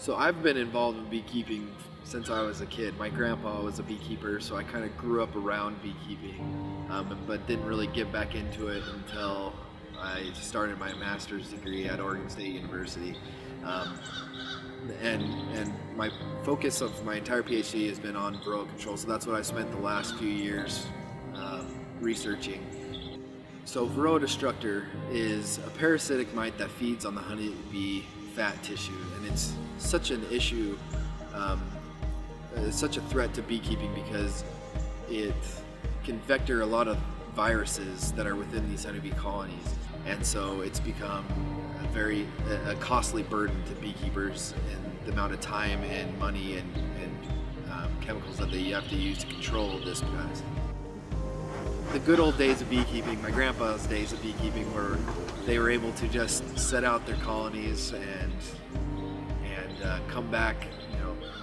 So I've been involved in beekeeping since I was a kid. My grandpa was a beekeeper, so I kind of grew up around beekeeping, but didn't really get back into it until I started my master's degree at Oregon State University. Um, and my focus of my entire PhD has been on Varroa control, so that's what I spent the last few years researching. So Varroa Destructor is a parasitic mite that feeds on the honeybee fat tissue, and it's such an issue, it's such a threat to beekeeping because it can vector a lot of viruses that are within these honeybee colonies, and so it's become a costly burden to beekeepers in the amount of time and money and chemicals that they have to use to control this pest. The good old days of beekeeping, my grandpa's days of beekeeping, where they were able to just set out their colonies and come back,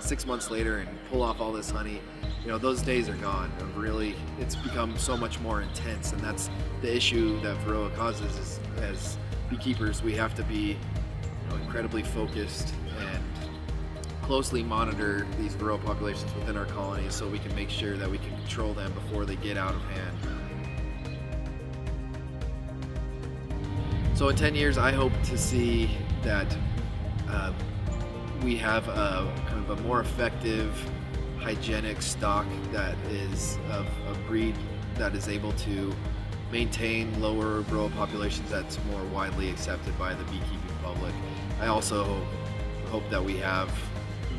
6 months later and pull off all this honey. Those days are gone. Really, it's become so much more intense, and that's the issue that Varroa causes. Is as beekeepers, we have to be incredibly focused and closely monitor these Varroa populations within our colonies so we can make sure that we can control them before they get out of hand. So in 10 years, I hope to see that we have a kind of a more effective, hygienic stock that is of a breed that is able to maintain lower Varroa populations that's more widely accepted by the beekeeping public. I also hope that we have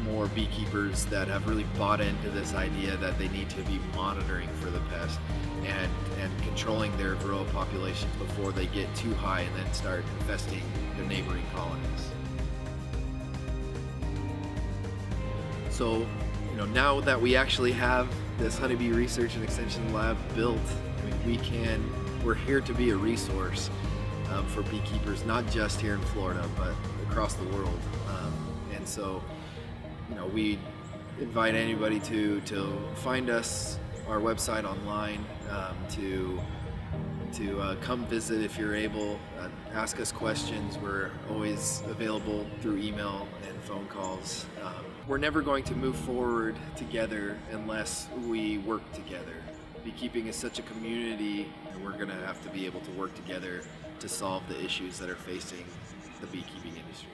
more beekeepers that have really bought into this idea that they need to be monitoring for the pest and controlling their Varroa populations before they get too high and then start infesting their neighboring colonies. So, now that we actually have this honeybee research and extension lab built, we're here to be a resource for beekeepers, not just here in Florida, but across the world. And so, we invite anybody to find us, our website online, to come visit if you're able, ask us questions. We're always available through email and phone calls. We're never going to move forward together unless we work together. Beekeeping is such a community, and we're going to have to be able to work together to solve the issues that are facing the beekeeping industry.